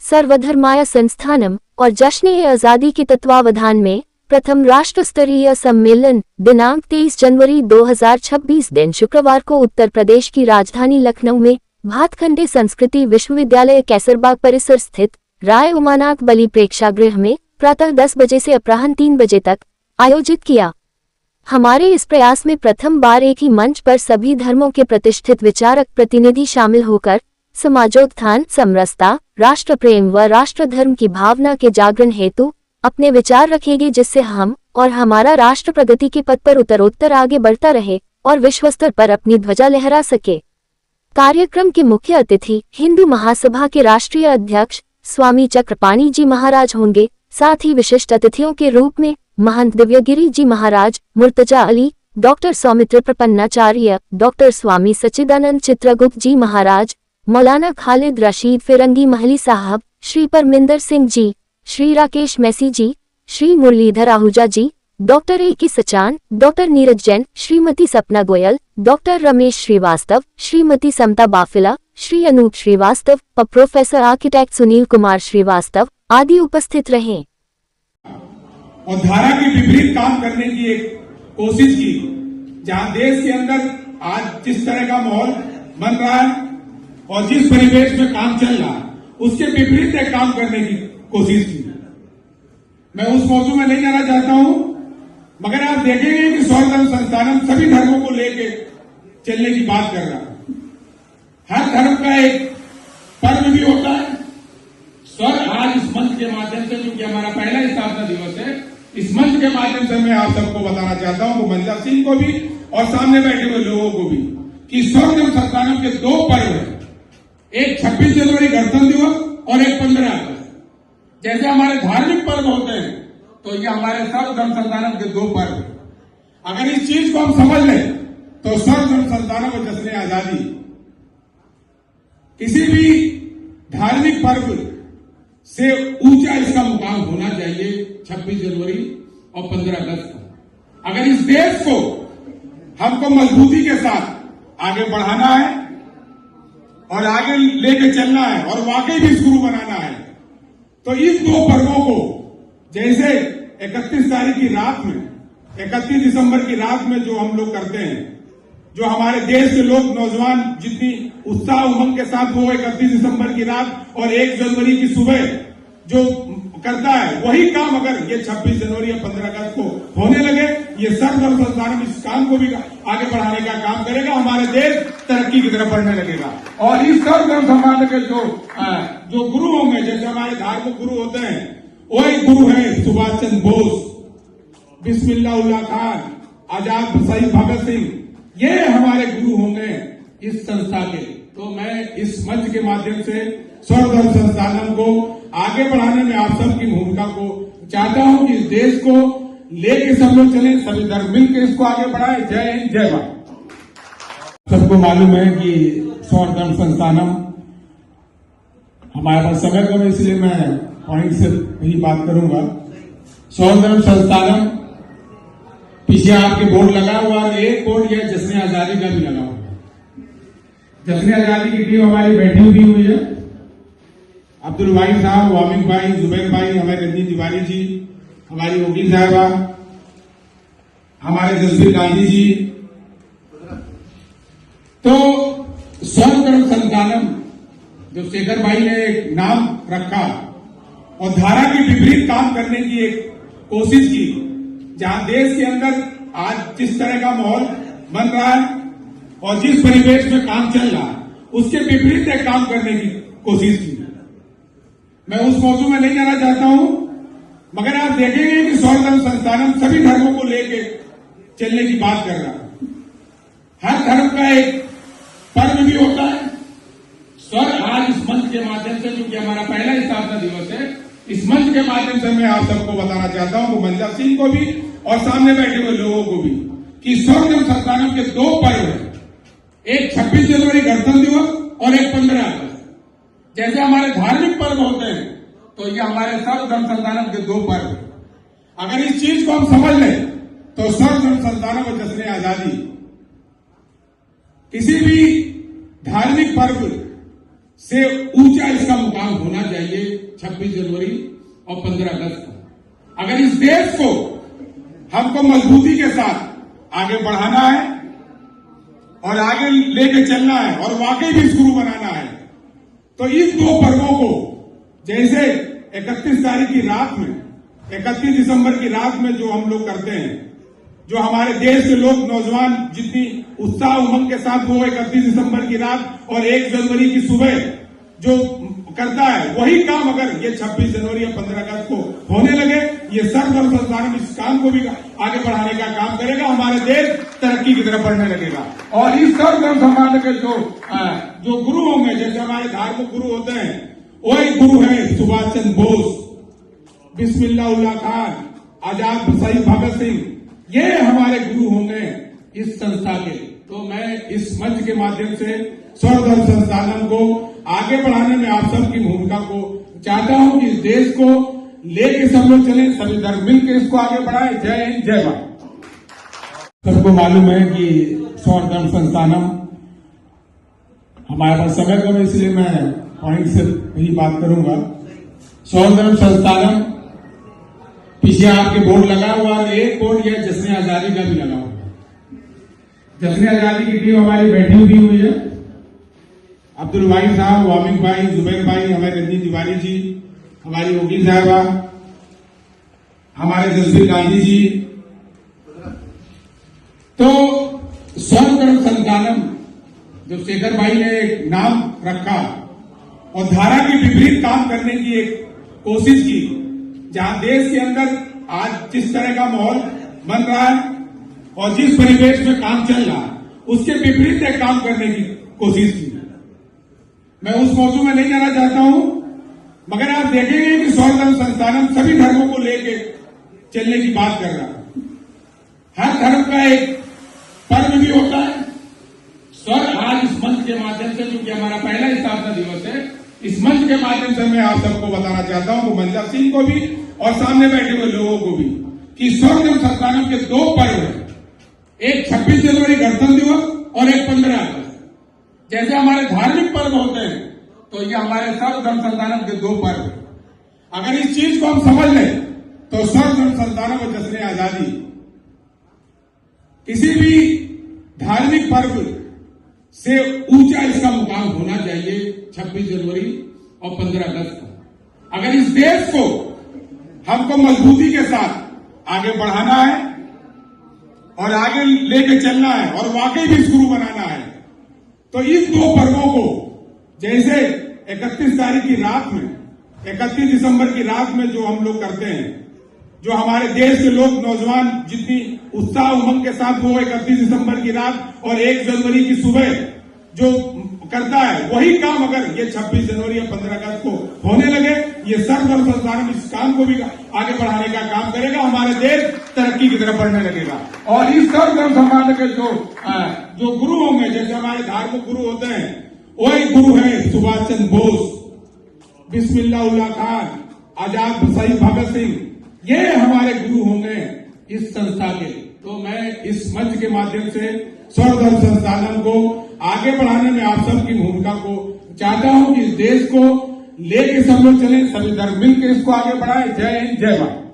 सर्वधर्माय संस्थानम और जश्न-ए-आज़ादी के तत्वावधान में प्रथम राष्ट्र स्तरीय सम्मेलन दिनांक 23 जनवरी 2026 दिन शुक्रवार को उत्तर प्रदेश की राजधानी लखनऊ में भातखंडे संस्कृति विश्वविद्यालय कैसरबाग परिसर स्थित राय उमानाथ बलि प्रेक्षागृह में प्रातः 10 बजे से अपराह्न 3 बजे तक आयोजित किया। हमारे इस प्रयास में प्रथम बार एक ही मंच पर सभी धर्मों के प्रतिष्ठित विचारक प्रतिनिधि शामिल होकर समाजोत्थान, समरसता, राष्ट्र प्रेम व राष्ट्र धर्म की भावना के जागरण हेतु अपने विचार रखेंगे, जिससे हम और हमारा राष्ट्र प्रगति के पथ पर उत्तरोत्तर आगे बढ़ता रहे और विश्व स्तर पर अपनी ध्वजा लहरा सके। कार्यक्रम के मुख्य अतिथि हिंदू महासभा के राष्ट्रीय अध्यक्ष स्वामी चक्रपाणी जी महाराज होंगे। साथ ही विशिष्ट अतिथियों के रूप में Mahant Divyagiri ji Maharaj, Murtaza Ali, doctor Saumitra Prapannacharya, doctor Swami Sachchidanand Chitragupt ji Maharaj, Maulana Khalid Rashid Firangi Mahali Sahab, Shri Parminder Singh ji, Shri Rakesh Massey ji, Shri Muralidhar Ahuja ji, doctor A K. Sachan, doctor Neeraj Jain, Shrimati Sapna Goyal, doctor Ramesh Srivastava, Shrimati Samta Bafila, Shri Anoop Srivastava, professor architect Sunil Kumar Srivastava आदि उपस्थित रहे। और धारा के विपरीत काम करने की एक कोशिश की, जहां देश के अंदर आज जिस तरह का माहौल बन रहा है और जिस परिवेश में काम चल रहा है, उसके विपरीत एक काम करने की कोशिश की। मैं उस मौजू में नहीं जाना चाहता हूं, मगर आप देखेंगे कि सर्वधर्म संस्थानम सभी धर्मों को लेकर चलने की बात कर रहा है। हर धर्म का एक पर्व भी होता है। सर, आज इस मंच के माध्यम से, क्योंकि हमारा पहला स्थापना दिवस है, इस मंच के माध्यम से मैं आप सबको बताना चाहता हूं, को मंजा सिंह को भी और सामने बैठे हुए लोगों को भी, कि सर्वधर्म संस्थानम के 2 पर्व हैं। एक 26 जनवरी गणतंत्र दिवस और एक 15 अगस्त। जैसे हमारे धार्मिक पर्व होते हैं, तो ये हमारे सर्वधर्म संस्थानम के 2 पर्व। अगर इस चीज को हम समझ लें तो सर्वधर्म संस्थानम और जश्न-ए-आज़ादी किसी भी धार्मिक पर्व से ऊंचा इसका मुकाम होना चाहिए 26 जनवरी और 15 अगस्त का। अगर इस देश को हमको मजबूती के साथ आगे बढ़ाना है और आगे लेके चलना है और वाकई भी गुरु बनाना है, तो इस 2 पर्वों को, जैसे 31 तारीख की रात में, 31 दिसंबर की रात में जो हम लोग करते हैं, जो हमारे देश के लोग नौजवान जितनी उत्साह उमंग के साथ वो 31 दिसंबर की रात और 1 जनवरी की सुबह जो करता है, वही काम अगर ये 26 जनवरी या 15 अगस्त को होने लगे, ये सर्वधर्म संस्थानम इस काम को भी आगे बढ़ाने का काम करेगा। हमारे देश तरक्की की तरफ बढ़ने लगेगा। और इस सर्वधर्म संस्थान के जो गुरु होंगे, जैसे हमारे धार्मिक गुरु होते हैं, वो एक गुरु है सुभाष चंद्र बोस, बिस्मिल्लाह खान, आजाद शहीद भगत सिंह, ये हमारे गुरु होंगे इस संस्था के। तो मैं इस मंच के माध्यम से सर्वधर्म संस्थानम को आगे बढ़ाने में आप सबकी भूमिका को चाहता हूं कि इस देश को लेके सब लोग चले, सभी धर्म मिलकर इसको आगे बढ़ाए। जय हिंद, जय भारत। सबको मालूम है कि सर्वधर्म संस्थानम, हमारे पास समय कम है इसलिए मैं पॉइंट से ही बात करूंगा। सर्वधर्म संस्थानम, पीछे आपके बोर्ड लगा हुआ है, एक बोर्ड यह जश्न-ए-आज़ादी का भी लगा हुआ है। जश्न-ए-आज़ादी की टीम हमारी बैठी हुई है। अब्दुल भाई साहब, वामिक भाई, जुबैर भाई, हमारे रंजीत तिवारी जी, हमारी योगी साहबा, हमारे जसबीर गांधी जी। तो सर्वधर्म संस्थानम जो शेखर भाई ने एक नाम रखा और धारा के विपरीत काम करने की एक कोशिश की, जहां देश के अंदर आज जिस तरह का माहौल बन रहा है और जिस परिवेश में काम चल रहा है, उसके विपरीत एक काम करने की कोशिश की। मैं उस मौजू में नहीं जाना चाहता हूं, मगर आप देखेंगे कि सर्वधर्म संस्थानम सभी धर्मों को लेकर चलने की बात कर रहा है। हर धर्म का एक पर्व भी होता है। सर, आज इस मंच के माध्यम से, क्योंकि हमारा पहला स्थापना दिवस है, इस मंच के माध्यम से मैं आप सबको बताना चाहता हूं, को मंजा सिंह को भी और सामने बैठे हुए लोगों को भी, कि सर्वधर्म संस्थानम के 2 पर्व हैं। एक 26 जनवरी गणतंत्र दिवस और एक 15 अगस्त। जैसे हमारे धार्मिक पर्व होते हैं, तो ये हमारे सर्वधर्म संस्थानम के 2 पर्व। अगर इस चीज को हम समझ लें तो सर्वधर्म संस्थानम और जश्न-ए-आज़ादी किसी भी धार्मिक पर्व से ऊंचा इसका मुकाम होना चाहिए 26 जनवरी और 15 अगस्त को। अगर इस देश को हमको मजबूती के साथ आगे बढ़ाना है और आगे लेके चलना है और वाकई भी शुरू बनाना है, तो इन दो पर्वों को, जैसे 31 तारीख की रात में, 31 दिसंबर की रात में जो हम लोग करते हैं, जो हमारे देश के लोग नौजवान जितनी उत्साह उमंग के साथ वो 31 दिसंबर की रात और 1 जनवरी की सुबह जो करता है, वही काम अगर ये 26 जनवरी या 15 अगस्त को होने लगे, ये सर्वधर्म संस्थान इस काम को भी आगे बढ़ाने का काम करेगा, हमारे देश तरक्की की तरफ बढ़ने लगेगा। और इस सर्वधर्म संस्थान के जो गुरु होंगे, जैसे हमारे धार्मिक गुरु होते हैं, वही गुरु है सुभाष चंद्र बोस, बिस्मिल्लाह खान, आजाद शहीद भगत सिंह, ये हमारे गुरु होंगे इस संस्था के। तो मैं इस मंच के माध्यम से सर्वधर्म संस्थानम को आगे बढ़ाने में आप सबकी भूमिका को चाहता हूं कि इस देश को लेके सब लोग चले, सभी धर्म मिलकर इसको आगे बढ़ाए। जय हिंद, जय भारत। सबको मालूम है कि सर्वधर्म संस्थानम, हमारे पास समय कम है इसलिए मैं पॉइंट से ही बात करूंगा। सर्वधर्म संस्थानम पीछे आपके बोर्ड लगा हुआ है, एक बोर्ड यह जश्न आजादी का भी लगा हुआ है। जश्न आजादी की टीम हमारी बैठी हुई है, अब्दुल भाई साहब, वामिक भाई, जुबैर भाई, हमारे रजनी तिवारी जी, हमारी योगी साहबा, हमारे जसवीर गांधी जी। तो सर्वधर्म संस्थानम जो शेखर भाई ने एक नाम रखा और धारा के विपरीत काम करने की एक कोशिश की, जहां देश के अंदर आज जिस तरह का माहौल बन रहा है और जिस परिवेश में काम चल रहा है, उसके विपरीत एक काम करने की कोशिश की। मैं उस मौजू में नहीं जाना चाहता हूं, मगर आप देखेंगे कि सर्वधर्म संस्थानम सभी धर्मों को लेकर चलने की बात कर रहा है। हर धर्म का एक पर्व भी होता है। सर, आज इस मंच के माध्यम से, क्योंकि हमारा पहला स्थापना दिवस है, इस मंच के माध्यम से मैं आप सबको बताना चाहता हूं, मंजा सिंह को भी और सामने बैठे हुए लोगों को भी, कि सर्वधर्म संस्थानम के दो पर्व हैं, एक 26 जनवरी गणतंत्र दिवस और एक 15 अगस्त। जैसे हमारे धार्मिक पर्व होते हैं, तो ये हमारे सर्वधर्म संस्थानम के दो पर्व हैं। अगर इस चीज को हम समझ लें तो सर्वधर्म संस्थानम और जश्न आजादी, किसी भी धार्मिक पर्व से ऊंचा इसका मुकाम होना चाहिए 26 जनवरी और 15 अगस्त को। अगर इस देश को हमको मजबूती के साथ आगे बढ़ाना है और आगे लेके चलना है और वाकई भी शुरू बनाना है, तो इन दो पर्वों को, जैसे 31 तारीख की रात में, 31 दिसंबर की रात में जो हम लोग करते हैं, जो हमारे देश के लोग नौजवान जितनी उत्साह उमंग के साथ वो 31 दिसंबर की रात और 1 जनवरी की सुबह जो करता है, वही काम अगर ये 26 जनवरी या 15 अगस्त को होने लगे, ये सर्वधर्म संस्थान इस काम को भी आगे बढ़ाने का काम करेगा, हमारे देश तरक्की की तरफ बढ़ने लगेगा। और इस सर्वधर्म संस्थान के जो गुरु होंगे, जैसे हमारे धार्मिक गुरु होते हैं, वही गुरु है सुभाष चंद्र बोस, बिस्मिल्लाह खान, आजाद शहीद भगत सिंह, ये हमारे गुरु होंगे इस संस्था के। तो मैं इस मंच के माध्यम से सर्वधर्म संस्थानम को आगे बढ़ाने में आप सबकी भूमिका को चाहता हूं कि इस देश को लेके सब लोग चले, सभी धर्म मिलकर इसको आगे बढ़ाए। जय हिंद, जय भारत।